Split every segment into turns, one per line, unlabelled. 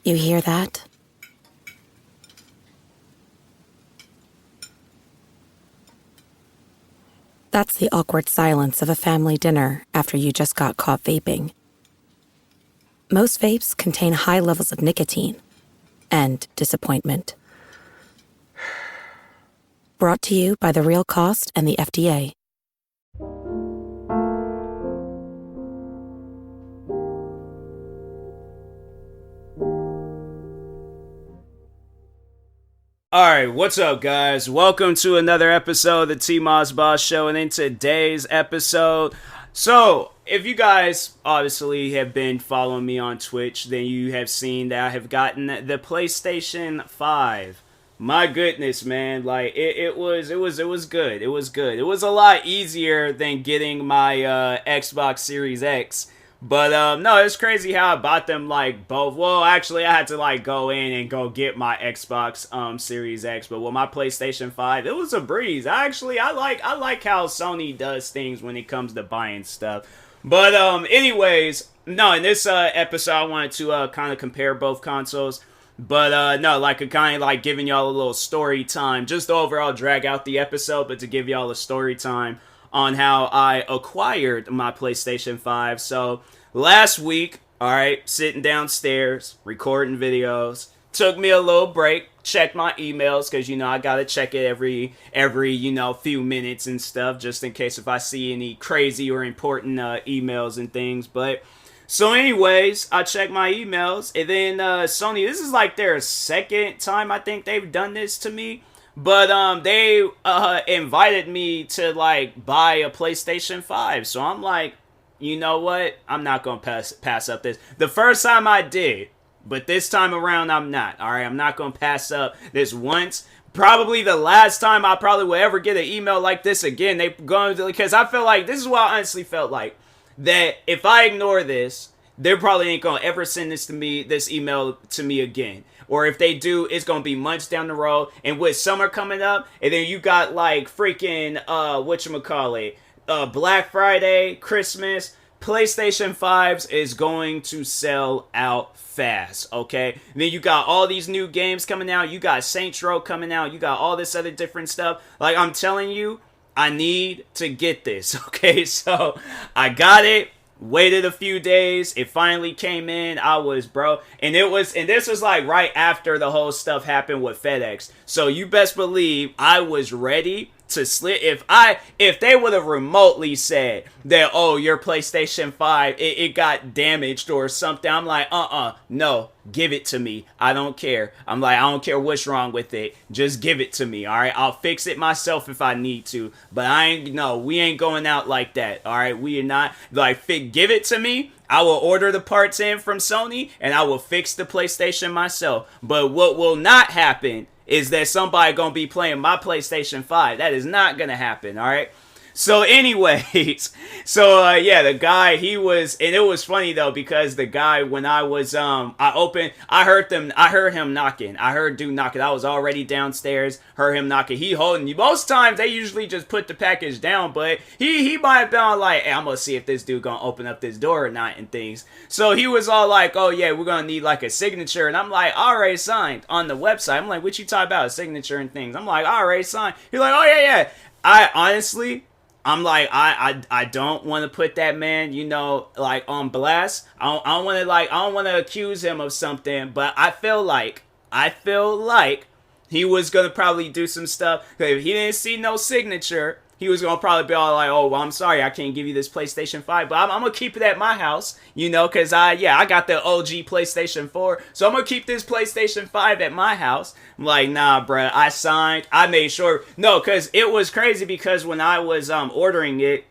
You hear that? That's the awkward silence of a family dinner after you just got caught vaping. Most vapes contain high levels of nicotine and disappointment. Brought to you by The Real Cost and the FDA.
Alright, what's up guys? Welcome to another episode of the TMossBoss Show, and in today's episode, so if you guys obviously have been following me on Twitch, then you have seen that I have gotten the PlayStation 5. My goodness, man, like it was good. It was good. It was a lot easier than getting my Xbox Series X. But no, it's crazy how I bought them like both. Well, actually, I had to like go in and go get my Xbox Series X. But with my PlayStation 5, it was a breeze. I like how Sony does things when it comes to buying stuff. But anyways, no, in this episode, I wanted to kind of compare both consoles. But no, like a kind of like giving y'all a little story time, just to overall drag out the episode, but to give y'all a story time on how I acquired my PlayStation 5. So last week, alright, sitting downstairs, recording videos, took me a little break, checked my emails, because, you know, I gotta check it every you know, few minutes and stuff, just in case if I see any crazy or important emails and things. But so anyways, I checked my emails, and then Sony, this is like their second time I think they've done this to me. But they invited me to like buy a PlayStation 5. So I'm like, you know what? I'm not going to pass up this. The first time I did, but this time around I'm not. All right, I'm not going to pass up this once. Probably the last time I probably will ever get an email like this again. They going to, because I feel like this is what I honestly felt like, that if I ignore this, they probably ain't going to ever send this email to me again. Or if they do, it's going to be months down the road. And with summer coming up, and then you got like freaking, whatchamacallit, Black Friday, Christmas, PlayStation 5s is going to sell out fast, okay? And then you got all these new games coming out. You got Saints Row coming out. You got all this other different stuff. Like, I'm telling you, I need to get this, okay? So, I got it. Waited a few days, it finally came in. I was, bro, and this was like right after the whole stuff happened with FedEx. So you best believe I was ready to slip. If they would have remotely said that, oh, your PlayStation 5 it got damaged or something, I'm like, no, give it to me. I don't care. I'm like, I don't care what's wrong with it. Just give it to me. All right, I'll fix it myself if I need to. But we ain't going out like that. All right, we are not like give it to me. I will order the parts in from Sony and I will fix the PlayStation myself. But what will not happen is that somebody gonna be playing my PlayStation 5. That is not gonna happen, alright? So anyways, yeah, the guy, and it was funny though, because the guy, when I was, I heard him knocking. I heard dude knocking. I was already downstairs, heard him knocking. He holding, most times they usually just put the package down, but he might have been like, hey, I'm gonna see if this dude gonna open up this door or not and things. So he was all like, oh yeah, we're gonna need like a signature. And I'm like, already signed on the website. I'm like, what you talking about, a signature and things? I'm like, already signed. He's like, oh yeah. I honestly, I'm like, I don't want to put that man, you know, like on blast. I don't want to accuse him of something, but I feel like he was going to probably do some stuff. If he didn't see no signature, he was going to probably be all like, oh, well, I'm sorry, I can't give you this PlayStation 5, but I'm going to keep it at my house, you know, because I got the OG PlayStation 4, so I'm going to keep this PlayStation 5 at my house. I'm like, nah, bruh, I signed, I made sure, no, because it was crazy, because when I was ordering it,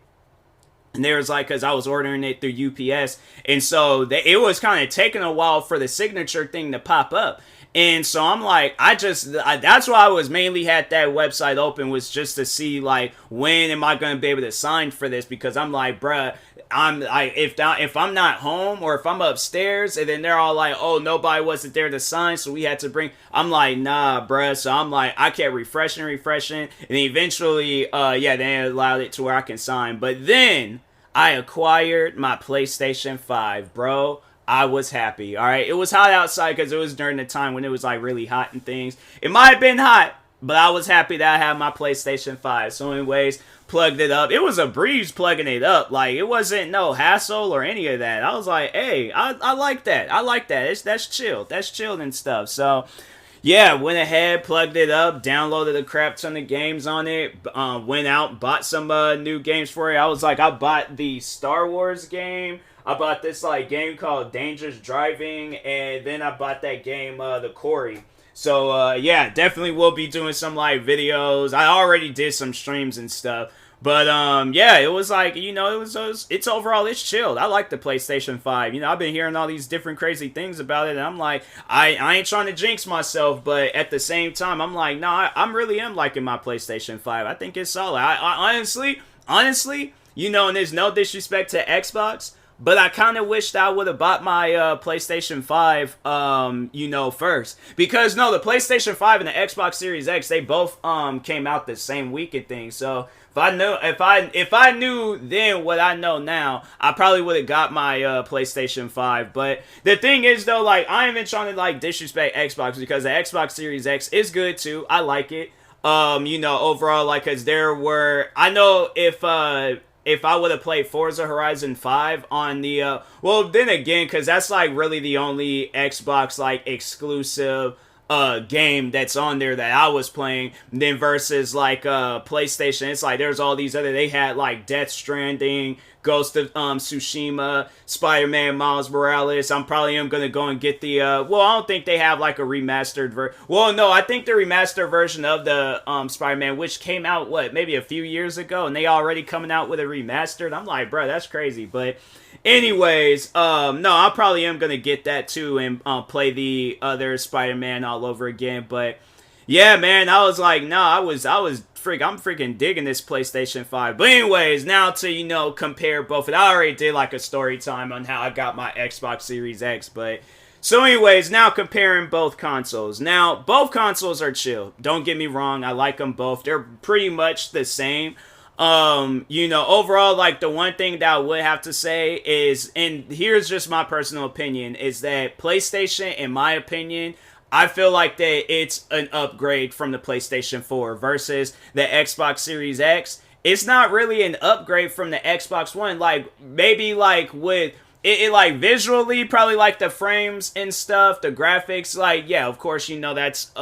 and there was like, because I was ordering it through UPS, and so it was kind of taking a while for the signature thing to pop up. And so I'm like, that's why I was mainly had that website open, was just to see like, when am I going to be able to sign for this? Because I'm like, bruh, if I'm not home or if I'm upstairs, and then they're all like, oh, nobody wasn't there to sign, so we had to bring, I'm like, nah, bruh. So I'm like, I kept refreshing, and eventually, they allowed it to where I can sign. But then I acquired my PlayStation 5, bro. I was happy. All right, it was hot outside because it was during the time when it was like really hot and things. It might have been hot, but I was happy that I had my PlayStation 5. So anyways, plugged it up. It was a breeze plugging it up. Like, it wasn't no hassle or any of that. I was like, hey, I like that. I like that. That's chill. That's chilled and stuff. So yeah, went ahead, plugged it up, downloaded a crap ton of games on it, went out, bought some new games for it. I was like, I bought the Star Wars game. I bought this like game called Dangerous Driving, and then I bought that game, the Quarry. So yeah, definitely will be doing some like videos. I already did some streams and stuff. But yeah, it was like, you know, it's overall, it's chilled. I like the PlayStation 5. You know, I've been hearing all these different crazy things about it, and I'm like, I ain't trying to jinx myself, but at the same time, I'm like, no, I really am liking my PlayStation 5. I think it's solid. I honestly, you know, and there's no disrespect to Xbox, but I kind of wished I would have bought my PlayStation 5, you know, first. Because, no, the PlayStation 5 and the Xbox Series X, they both came out the same week and things. So, if I knew then what I know now, I probably would have got my PlayStation 5. But the thing is, though, like, I ain't even trying to, like, disrespect Xbox, because the Xbox Series X is good, too. I like it. You know, overall, like, because there were... I know if I would have played Forza Horizon 5 on the, well, then again, because that's, like, really the only Xbox, like, exclusive, game that's on there that I was playing, then versus, like, PlayStation, it's like, there's all these other, they had, like, Death Stranding, Ghost of, Tsushima, Spider-Man Miles Morales. I'm probably gonna go and get the, well, I don't think they have, like, a remastered well, no, I think the remastered version of the, Spider-Man, which came out, what, maybe a few years ago, and they already coming out with a remastered. I'm like, bro, that's crazy, but anyways, no, I probably am gonna get that too and play the other Spider-Man all over again. But yeah, man, I was like, no, I'm freaking digging this PlayStation 5. But anyways, now to, you know, compare both. And I already did like a story time on how I got my Xbox Series X. But so anyways, now comparing both consoles. Now, both consoles are chill. Don't get me wrong, I like them both. They're pretty much the same. You know, overall, like, the one thing that I would have to say is, and here's just my personal opinion, is that PlayStation, in my opinion, I feel like that it's an upgrade from the PlayStation 4 versus the Xbox Series X. It's not really an upgrade from the Xbox One. Like, maybe, like, with it like, visually, probably, like, the frames and stuff, the graphics, like, yeah, of course, you know, that's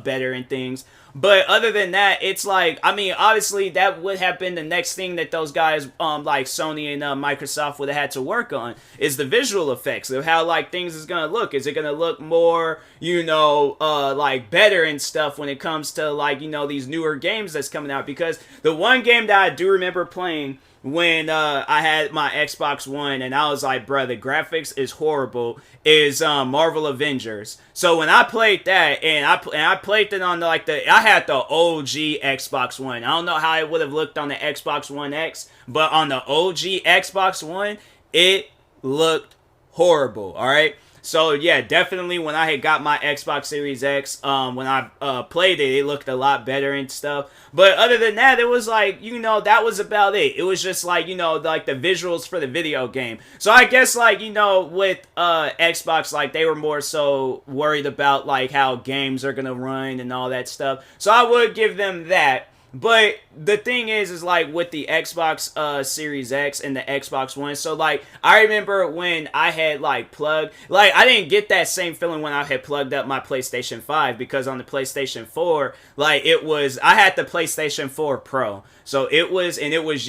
better and things. But other than that, it's like, I mean, obviously, that would have been the next thing that those guys, like Sony and Microsoft would have had to work on, is the visual effects of how, like, things is going to look. Is it going to look more, you know, like, better and stuff when it comes to, like, you know, these newer games that's coming out? Because the one game that I do remember playing when I had my Xbox One, and I was like, bruh, the graphics is horrible, is Marvel Avengers. So when I played that, and I played it on I had the OG Xbox One. I don't know how it would have looked on the Xbox One X, but on the OG Xbox One, it looked horrible, alright? So yeah, definitely when I had got my Xbox Series X, when I played it, it looked a lot better and stuff. But other than that, it was like, you know, that was about it. It was just like, you know, like the visuals for the video game. So I guess, like, you know, with Xbox, like, they were more so worried about, like, how games are gonna run and all that stuff. So I would give them that. But the thing is like, with the Xbox Series X and the Xbox One, so, like, I remember when I had, like, plugged, like, I didn't get that same feeling when I had plugged up my PlayStation 5, because on the PlayStation 4, like, I had the PlayStation 4 Pro, so it was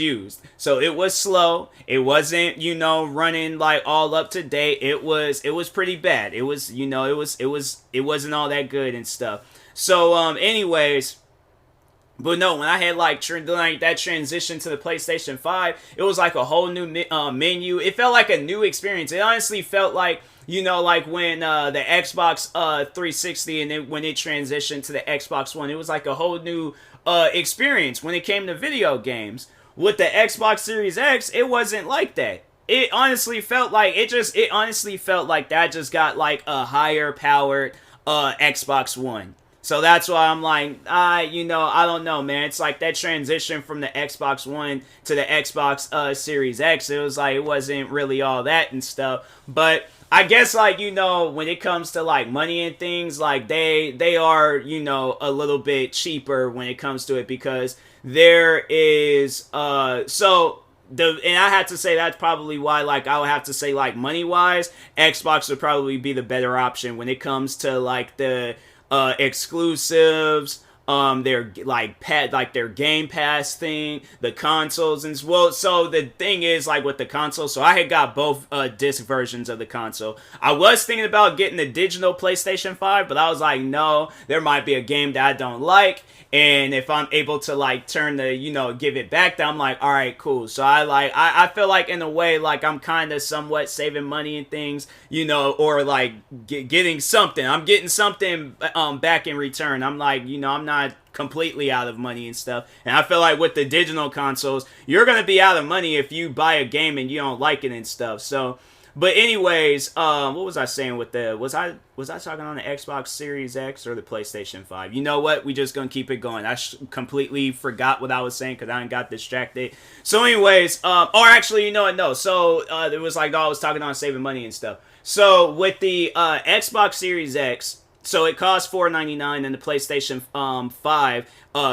used, so it was slow, it wasn't, you know, running, like, all up to date, it was pretty bad, it was, you know, it wasn't all that good and stuff. So, anyways, but no, when I had, like, that transition to the PlayStation 5, it was like a whole new menu. It felt like a new experience. It honestly felt like, you know, like when the Xbox 360 and then when it transitioned to the Xbox One, it was like a whole new experience when it came to video games. With the Xbox Series X, it wasn't like that. It honestly felt like that just got, like, a higher powered Xbox One. So that's why I'm like, you know, I don't know, man. It's like that transition from the Xbox One to the Xbox Series X. It was like, it wasn't really all that and stuff. But I guess like when it comes to like money and things, like they are a little bit cheaper when it comes to it, because there is and I had to say that's probably why, like, I would have to say, like, money wise, Xbox would probably be the better option when it comes to like the exclusives, their like their Game Pass thing, the consoles as well. So the thing is, like, with the console, so I had got both disc versions of the console. I was thinking about getting the digital PlayStation 5, but I was like, no, there might be a game that I don't like, and if I'm able to like turn the give it back, then I'm like, all right, cool. So I feel like in a way, like, I'm kind of somewhat saving money and things, or like getting something. I'm getting something back in return. I'm like, I'm not completely out of money and stuff. And I feel like with the digital consoles, you're gonna be out of money if you buy a game and you don't like it and stuff. So, but anyways, what was I saying with the was I talking on the Xbox Series X or the PlayStation 5? You know what? We just gonna keep it going. I completely forgot what I was saying because I got distracted. So anyways, or actually, you know what? No. So it was like, I was talking on saving money and stuff. So with the Xbox Series X, so it costs $499, and the PlayStation 5,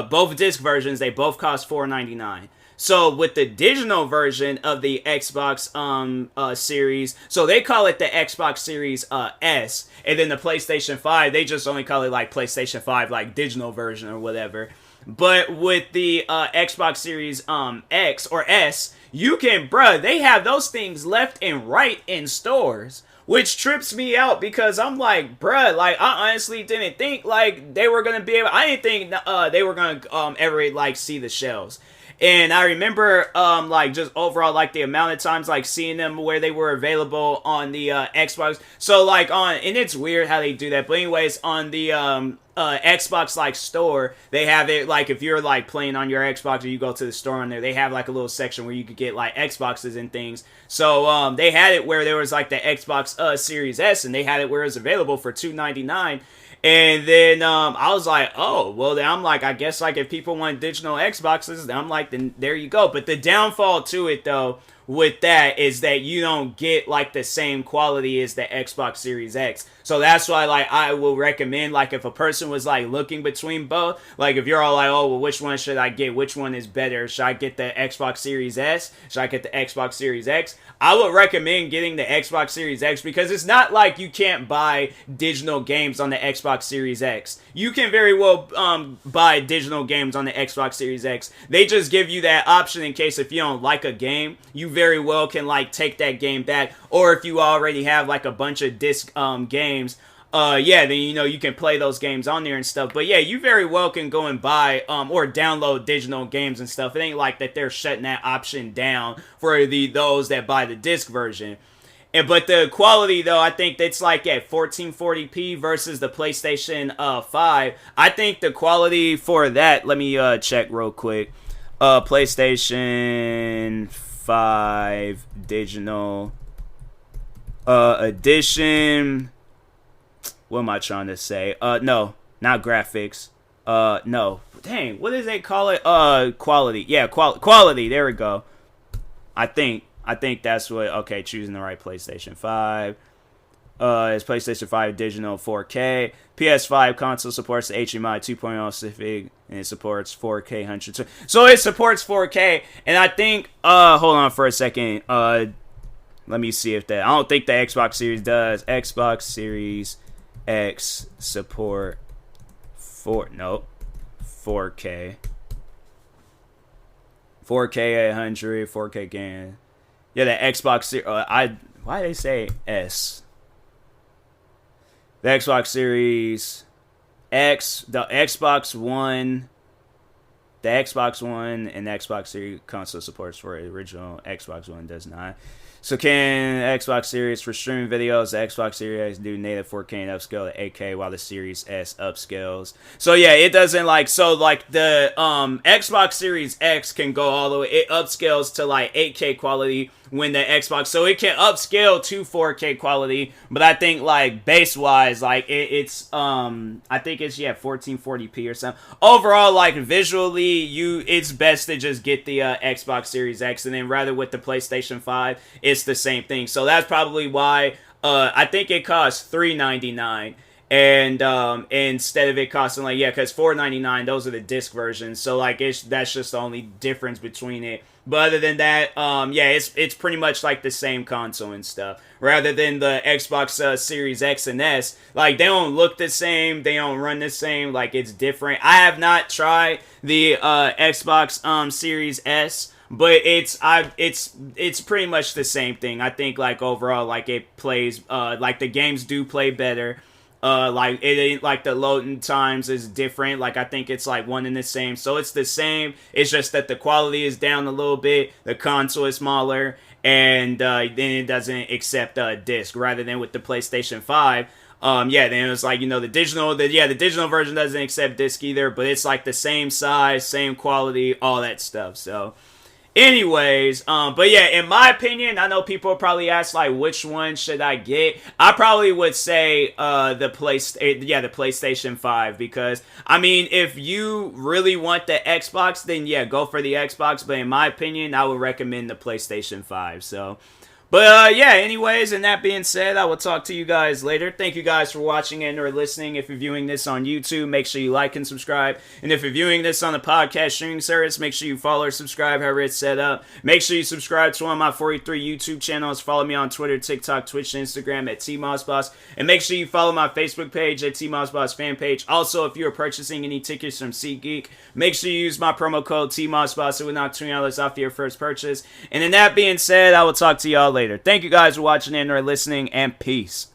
both disc versions, they both cost $499. So with the digital version of the Xbox series, so they call it the Xbox Series S, and then the PlayStation 5, they just only call it like PlayStation 5, like digital version or whatever. But with the Xbox Series X or S, you can, they have those things left and right in stores, which trips me out because I'm like, like, I honestly didn't think like they were gonna be able. I didn't think they were gonna ever like see the shelves. And I remember, like, just overall, like, the amount of times, like, seeing them where they were available on the Xbox. So, like, and it's weird how they do that. But anyways, on the Xbox, like, store, they have it, like, if you're, like, playing on your Xbox or you go to the store on there, they have, like, a little section where you could get, like, Xboxes and things. So, they had it where there was, like, the Xbox Series S, and they had it where it was available for $299. And then I was like, oh, well, then I'm like, I guess, like, if people want digital Xboxes, then I'm like, then there you go. But the downfall to it, though, with that is that you don't get, like, the same quality as the Xbox Series X. So that's why, like, I will recommend, like, if a person was, like, looking between both, like, if you're all like, oh, well, which one should I get? Which one is better? Should I get the Xbox Series S? Should I get the Xbox Series X? I would recommend getting the Xbox Series X because it's not like you can't buy digital games on the Xbox Series X. You can very well buy digital games on the Xbox Series X. They just give you that option in case if you don't like a game, you very well can, like, take that game back. Or if you already have, like, a bunch of disc games, then, you can play those games on there and stuff. But yeah, you very well can go and buy, or download digital games and stuff. It ain't like that they're shutting that option down for those that buy the disc version. But the quality, though, I think it's like at 1440p versus the PlayStation 5. I think the quality for that, let me check real quick. PlayStation 5 digital edition. What am I trying to say? No, not graphics. No. Dang, what does they call it? Quality. Yeah, quality. There we go. I think that's what. Okay, choosing the right PlayStation 5. It's PlayStation 5 digital 4K. PS5 console supports the HDMI 2.0 specific, and it supports 4K 100. So it supports 4K, and I think. Hold on for a second. Let me see if that. I don't think the Xbox Series does. Xbox Series X support 4K 800 4K game. Yeah, the Xbox Series. Why they say S? The Xbox Series X, the Xbox One, and the Xbox Series console supports for it. The original Xbox One does not. So can Xbox Series for streaming videos, the Xbox Series X do native 4K and upscale to 8K while the Series S upscales. So yeah, it doesn't like the Xbox Series X can go all the way. It upscales to like 8K quality when the Xbox, so it can upscale to 4K quality, but I think like base wise, like it's I think it's 1440p or something. Overall, like visually, it's best to just get the Xbox Series X, and then rather with the PlayStation 5, it's the same thing. So that's probably why I think it costs $3.99. And instead of it costing like, yeah, because $4.99, those are the disc versions. So like that's just the only difference between it. But other than that, yeah, it's pretty much like the same console and stuff. Rather than the Xbox Series X and S, like they don't look the same, they don't run the same. Like it's different. I have not tried the Xbox Series S. But it's pretty much the same thing. I think like overall like it plays like the games do play better. Like it ain't like the loading times is different. Like I think it's like one and the same. So it's the same. It's just that the quality is down a little bit. The console is smaller, and then it doesn't accept disc. Rather than with the PlayStation 5. Yeah, then it was like, the digital version doesn't accept disc either, but it's like the same size, same quality, all that stuff. So anyways, but yeah, in my opinion, I know people probably ask like, which one should I get? I probably would say the PlayStation 5, because I mean, if you really want the Xbox, then yeah, go for the Xbox. But in my opinion, I would recommend the PlayStation 5. So. But yeah, anyways, and that being said, I will talk to you guys later. Thank you guys for watching and or listening. If you're viewing this on YouTube, make sure you like and subscribe. And if you're viewing this on the podcast streaming service, make sure you follow or subscribe however it's set up. Make sure you subscribe to one of my 43 YouTube channels. Follow me on Twitter, TikTok, Twitch, and Instagram at TMossBoss. And make sure you follow my Facebook page at TMossBoss fan page. Also, if you are purchasing any tickets from SeatGeek, make sure you use my promo code TMossBoss. It will knock $20 off your first purchase. And then that being said, I will talk to y'all later. Thank you guys for watching and or listening, and peace.